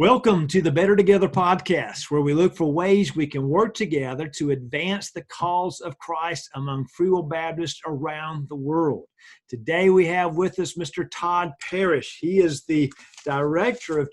Welcome to the Better Together podcast, where we look for ways we can work together to advance the cause of Christ among Free Will Baptists around the world. Today we have with us Mr. Todd Parrish. He is the Director of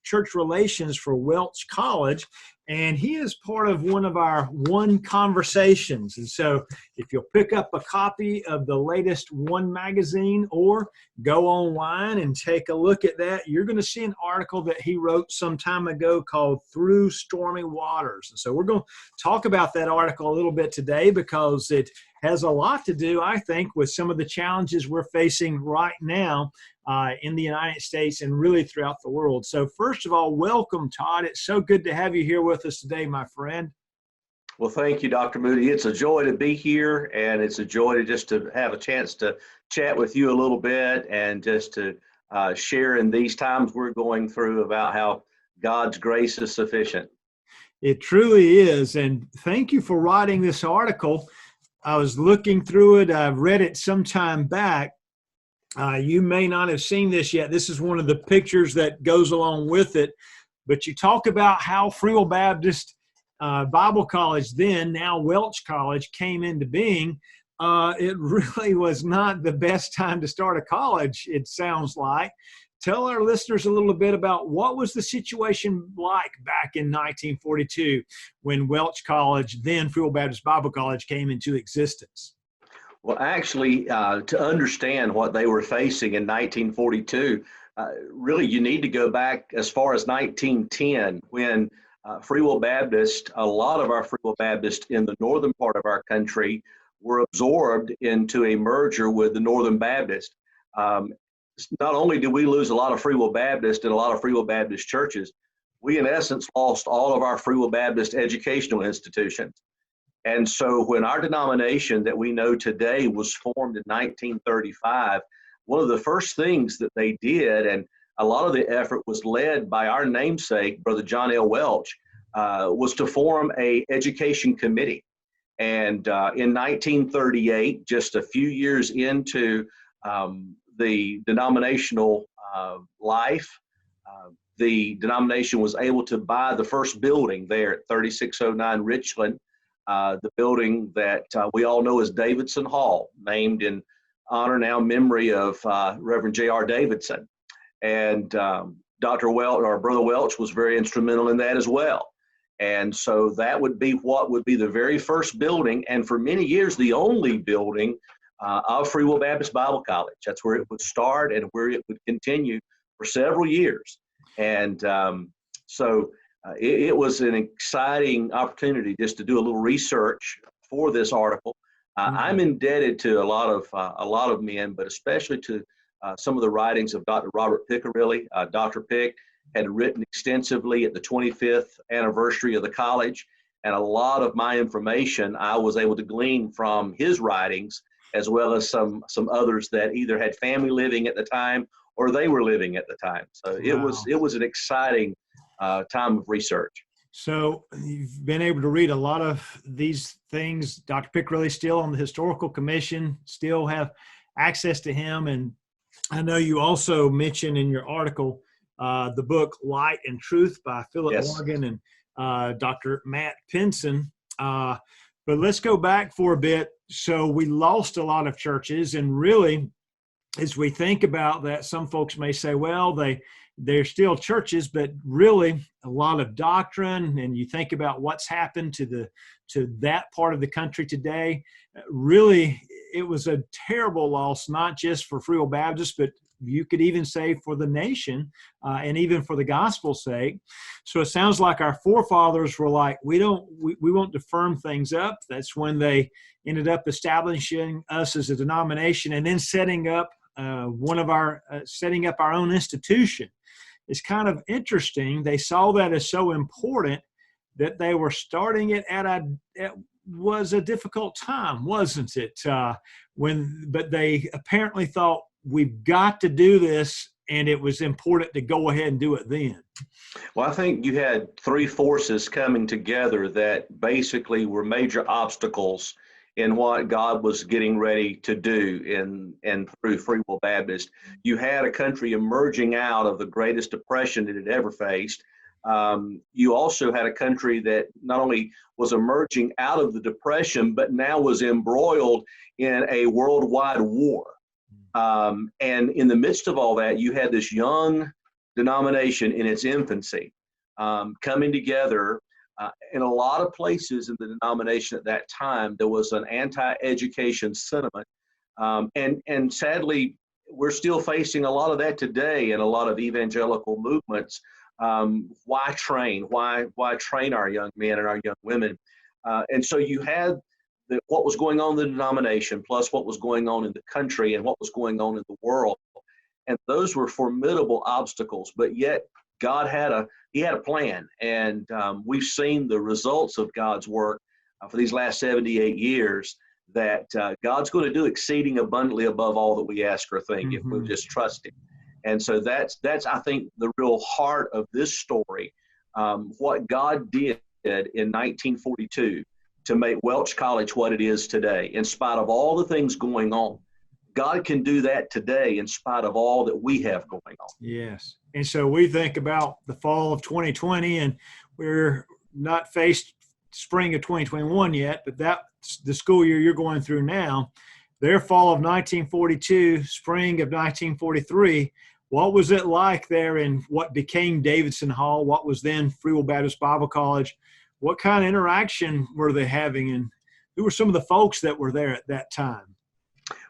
Church Relations for Welch College, and he is part of one of our One Conversations. And so if you'll pick up a copy of the latest One magazine or go online and take a look at that, you're going to see an article that he wrote some time ago called Through Stormy Waters. And so we're going to talk about that article a little bit today because it has a lot to do, I think, with some of the challenges we're facing right now in the United States and really throughout the world. So first of all, welcome, Todd. It's so good to have you here with us today, my friend. Well, thank you, Dr. Moody. It's a joy to be here, and it's a joy to have a chance to chat with you a little bit and just to share in these times we're going through about how God's grace is sufficient. It truly is, and thank you for writing this article. I was looking through it. I've read it some time back. You may not have seen this yet. This is one of the pictures that goes along with it. But you talk about how Free Will Baptist Bible College, then now Welch College, came into being. It really was not the best time to start a college, it sounds like. Tell our listeners a little bit about what was the situation like back in 1942 when Welch College, then Free Will Baptist Bible College, came into existence. Well, actually, to understand what they were facing in 1942, really you need to go back as far as 1910 when Free Will Baptist, a lot of our Free Will Baptists in the northern part of our country were absorbed into a merger with the Northern Baptist. Not only did we lose a lot of Free Will Baptists and a lot of Free Will Baptist churches, we in essence lost all of our Free Will Baptist educational institutions. And so when our denomination that we know today was formed in 1935, one of the first things that they did, and a lot of the effort was led by our namesake, Brother John L. Welch, was to form an education committee. And in 1938, just a few years into the denominational life, the denomination was able to buy the first building there at 3609 Richland, the building that we all know as Davidson Hall, named in honor now memory of Reverend J.R. Davidson. And Dr. Welch, or Brother Welch, was very instrumental in that as well. And so that would be what would be the very first building, and for many years the only building of Free Will Baptist Bible College. That's where it would start and where it would continue for several years. And so it was an exciting opportunity just to do a little research for this article. I'm indebted to a lot of men, but especially to some of the writings of Dr. Robert Piccarilli. Dr. Pick had written extensively at the 25th anniversary of the college, and a lot of my information I was able to glean from his writings, as well as some others that either had family living at the time or they were living at the time. So wow. It was an exciting time of research. So you've been able to read a lot of these things. Dr. Piccarilli still on the Historical Commission, still have access to him. And I know you also mentioned in your article the book Light and Truth by Philip Yes. Morgan and Dr. Matt Pinson. But let's go back for a bit. So we lost a lot of churches, and really, as we think about that, some folks may say, well, they're still churches, but really a lot of doctrine, and you think about what's happened to that part of the country today. Really, it was a terrible loss, not just for Free Will Baptists, but you could even say for the nation and even for the gospel's sake. So it sounds like our forefathers were like, we want to firm things up. That's when they ended up establishing us as a denomination and then setting up setting up our own institution. It's kind of interesting. They saw that as so important that they were starting it it was a difficult time, wasn't it? But they apparently thought, we've got to do this, and it was important to go ahead and do it then. Well, I think you had three forces coming together that basically were major obstacles in what God was getting ready to do and through Free Will Baptist. You had a country emerging out of the greatest depression it had ever faced. You also had a country that not only was emerging out of the depression, but now was embroiled in a worldwide war. And in the midst of all that, you had this young denomination in its infancy coming together. In a lot of places in the denomination at that time, there was an anti-education sentiment. And sadly, we're still facing a lot of that today in a lot of evangelical movements. Why train? Why train our young men and our young women? And so you had what was going on in the denomination, plus what was going on in the country and what was going on in the world. And those were formidable obstacles, but yet God had a plan. And we've seen the results of God's work for these last 78 years, that God's going to do exceeding abundantly above all that we ask or think if we'll just trust Him. And so that's I think the real heart of this story, what God did in 1942 to make Welch College what it is today, in spite of all the things going on. God can do that today in spite of all that we have going on. Yes. And so we think about the fall of 2020, and we're not faced spring of 2021 yet, but that's the school year you're going through now. Their fall of 1942, spring of 1943, what was it like there in what became Davidson Hall, what was then Free Will Baptist Bible College? What kind of interaction were they having, and who were some of the folks that were there at that time?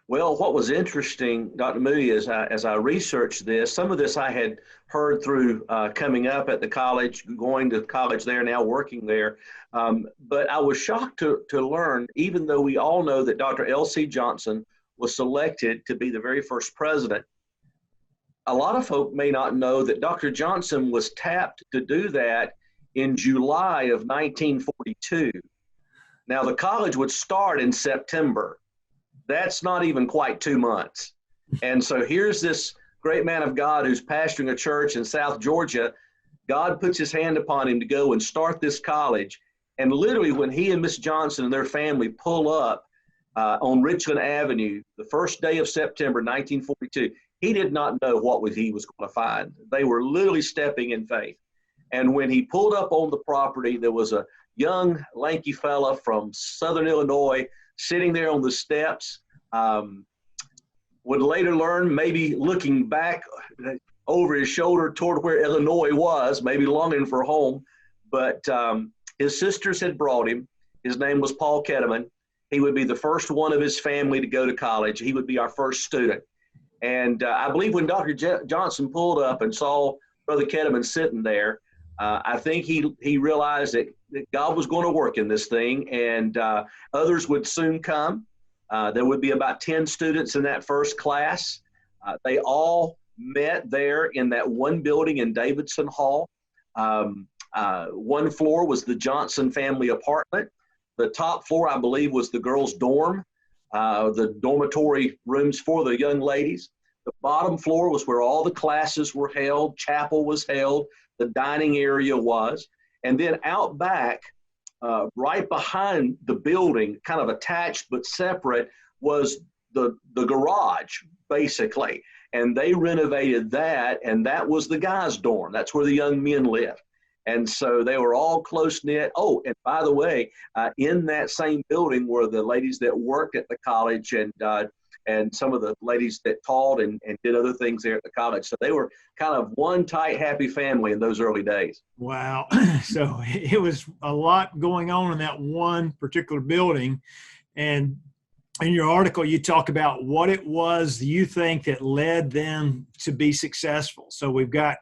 Well, what was interesting, Dr. Moody, as I researched this, some of this I had heard through coming up at the college, going to college there, now working there. But I was shocked to learn, even though we all know that Dr. L.C. Johnson was selected to be the very first president, a lot of folk may not know that Dr. Johnson was tapped to do that in July of 1942. Now, the college would start in September. That's not even quite 2 months. And so here's this great man of God who's pastoring a church in South Georgia. God puts his hand upon him to go and start this college. And literally when he and Miss Johnson and their family pull up on Richland Avenue, the first day of September 1942, he did not know what he was going to find. They were literally stepping in faith. And when he pulled up on the property, there was a young, lanky fella from Southern Illinois sitting there on the steps. Would later learn, maybe looking back over his shoulder toward where Illinois was, maybe longing for home. But his sisters had brought him. His name was Paul Ketteman. He would be the first one of his family to go to college. He would be our first student. And I believe when Dr. Johnson pulled up and saw Brother Ketteman sitting there, I think he realized that God was going to work in this thing, and others would soon come. There would be about 10 students in that first class. They all met there in that one building in Davidson Hall. One floor was the Johnson family apartment. The top floor, I believe, was the girls' dorm, the dormitory rooms for the young ladies. The bottom floor was where all the classes were held, chapel was held, the dining area was. And then out back, right behind the building, kind of attached but separate, was the garage, basically. And they renovated that, and that was the guys' dorm. That's where the young men lived. And so they were all close-knit. Oh, and by the way, in that same building were the ladies that worked at the college and some of the ladies that taught and did other things there at the college. So they were kind of one tight, happy family in those early days. Wow. So it was a lot going on in that one particular building. And in your article, you talk about what it was you think that led them to be successful. So we've got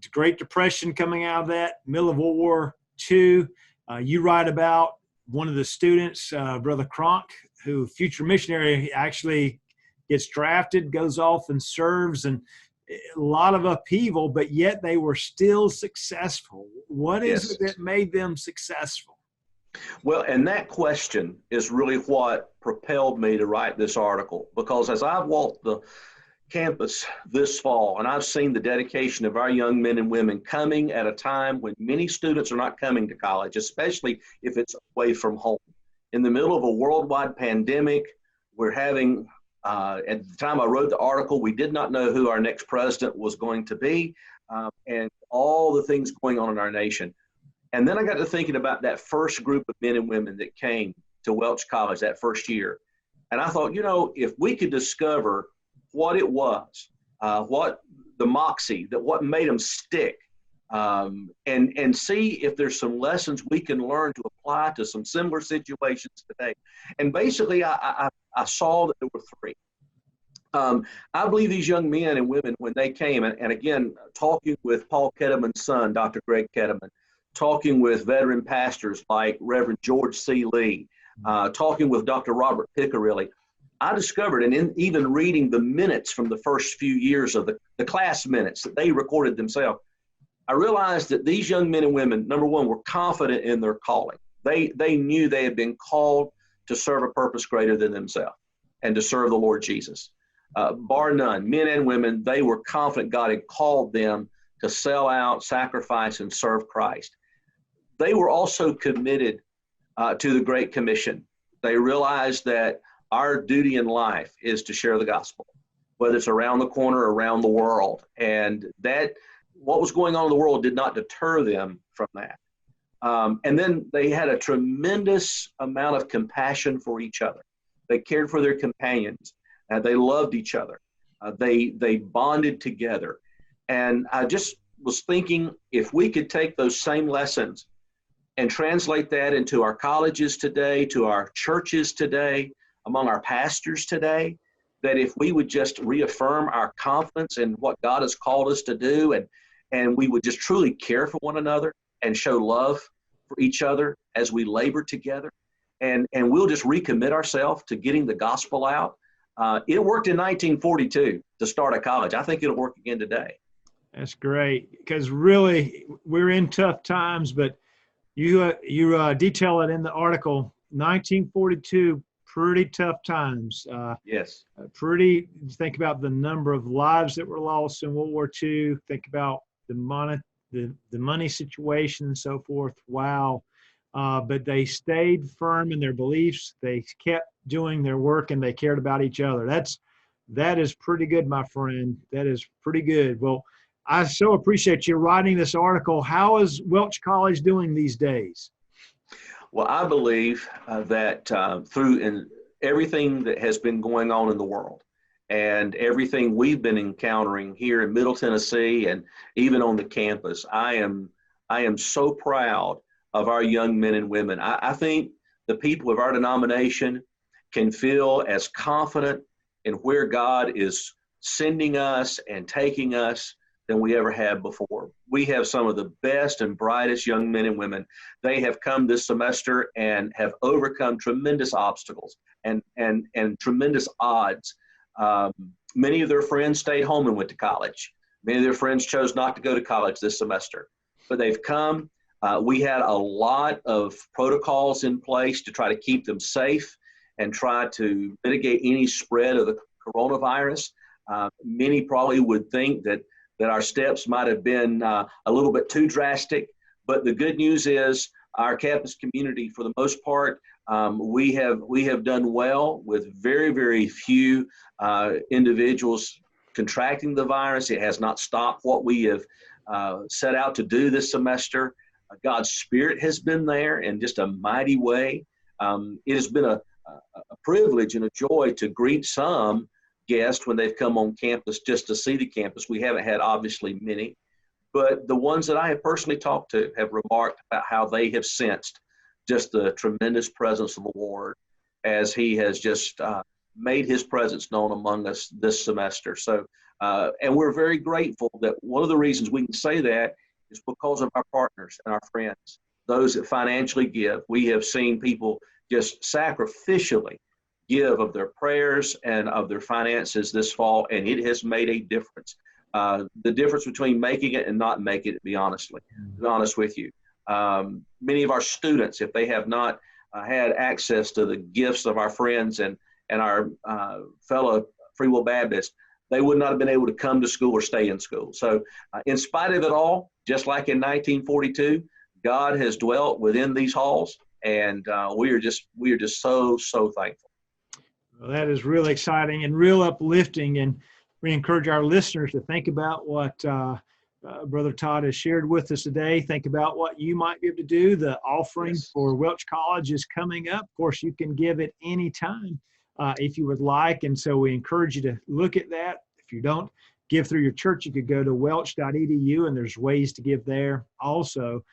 the Great Depression coming out of that, middle of World War II. You write about one of the students, Brother Kronk, who future missionary, actually gets drafted, goes off and serves, and a lot of upheaval, but yet they were still successful. What is it that made them successful? Well, and that question is really what propelled me to write this article, because as I've walked the campus this fall, and I've seen the dedication of our young men and women coming at a time when many students are not coming to college, especially if it's away from home. in the middle of a worldwide pandemic. We're having, at the time I wrote the article, we did not know who our next president was going to be, and all the things going on in our nation. And then I got to thinking about that first group of men and women that came to Welch College that first year. And I thought, if we could discover what it was, what the moxie, that what made them stick, and see if there's some lessons we can learn to apply to some similar situations today. And basically, I saw that there were three. I believe these young men and women, when they came, and again, talking with Paul Ketteman's son, Dr. Greg Ketteman, talking with veteran pastors like Reverend George C. Lee, talking with Dr. Robert Piccarilli, I discovered, and even reading the minutes from the first few years of the class minutes that they recorded themselves, I realized that these young men and women, number one, were confident in their calling. They knew they had been called to serve a purpose greater than themselves and to serve the Lord Jesus. Bar none, men and women, they were confident God had called them to sell out, sacrifice, and serve Christ. They were also committed to the Great Commission. They realized that our duty in life is to share the gospel, whether it's around the corner or around the world. And that what was going on in the world did not deter them from that. And then they had a tremendous amount of compassion for each other. They cared for their companions. They loved each other. They bonded together. And I just was thinking, if we could take those same lessons and translate that into our colleges today, to our churches today, among our pastors today, that if we would just reaffirm our confidence in what God has called us to do, and we would just truly care for one another and show love for each other as we labor together, and we'll just recommit ourselves to getting the gospel out. It worked in 1942 to start a college. I think it'll work again today. That's great, because really we're in tough times, but you detail it in the article. 1942, pretty tough times. Yes. Think about the number of lives that were lost in World War II. Think about the money situation and so forth. Wow. But they stayed firm in their beliefs. They kept doing their work, and they cared about each other. That is pretty good, my friend. That is pretty good. Well, I so appreciate you writing this article. How is Welch College doing these days? Well, I believe that through everything that has been going on in the world and everything we've been encountering here in Middle Tennessee and even on the campus, I am so proud of our young men and women. I think the people of our denomination can feel as confident in where God is sending us and taking us than we ever have before. We have some of the best and brightest young men and women. They have come this semester and have overcome tremendous obstacles and tremendous odds. Many of their friends stayed home and went to college. Many of their friends chose not to go to college this semester, but they've come. We had a lot of protocols in place to try to keep them safe and try to mitigate any spread of the coronavirus. Many probably would think that our steps might have been a little bit too drastic, but the good news is our campus community, for the most part, we have done well with very, very few individuals contracting the virus. It has not stopped what we have set out to do this semester. God's Spirit has been there in just a mighty way. It has been a privilege and a joy to greet some guests when they've come on campus just to see the campus. We haven't had obviously many, but the ones that I have personally talked to have remarked about how they have sensed just the tremendous presence of the Lord as He has just made His presence known among us this semester. So, and we're very grateful that one of the reasons we can say that is because of our partners and our friends, those that financially give. We have seen people just sacrificially give of their prayers and of their finances this fall, and it has made a difference. The difference between making it and not making it, to be honest with you. Many of our students, if they have not had access to the gifts of our friends and our fellow Free Will Baptists, they would not have been able to come to school or stay in school. So in spite of it all, just like in 1942, God has dwelt within these halls, And we are just so thankful. Well, that is really exciting and real uplifting. And we encourage our listeners to think about what Brother Todd has shared with us today. Think about what you might be able to do. The offering for Welch College is coming up. Of course, you can give it anytime if you would like. And so we encourage you to look at that. If you don't give through your church, you could go to welch.edu, and there's ways to give there also.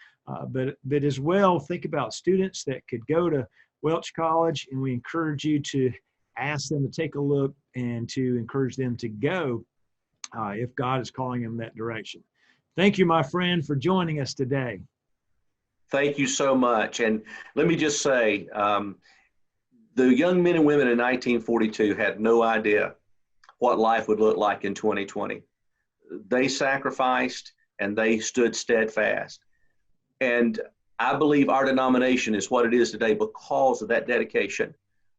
But as well, think about students that could go to Welch College, and we encourage you to ask them to take a look and to encourage them to go if God is calling them that direction. Thank you, my friend, for joining us today. Thank you so much. And let me just say, the young men and women in 1942 had no idea what life would look like in 2020. They sacrificed and they stood steadfast. And I believe our denomination is what it is today because of that dedication.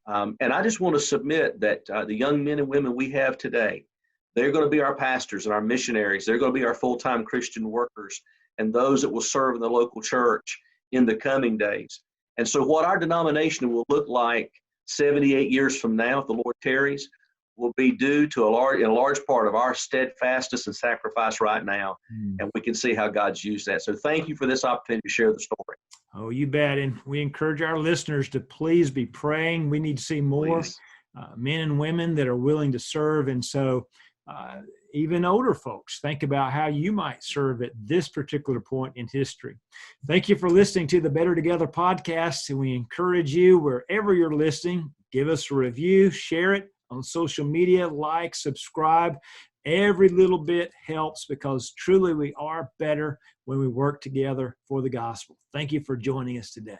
And I just want to submit that the young men and women we have today, they're going to be our pastors and our missionaries. They're going to be our full-time Christian workers and those that will serve in the local church in the coming days. And so what our denomination will look like 78 years from now, if the Lord tarries, will be due to in a large part of our steadfastness and sacrifice right now. And we can see how God's used that. So thank you for this opportunity to share the story. Oh, you bet. And we encourage our listeners to please be praying. We need to see more men and women that are willing to serve. And so even older folks, think about how you might serve at this particular point in history. Thank you for listening to the Better Together podcast. And we encourage you, wherever you're listening, give us a review, share it on social media, like, subscribe. Every little bit helps because truly we are better when we work together for the gospel. Thank you for joining us today.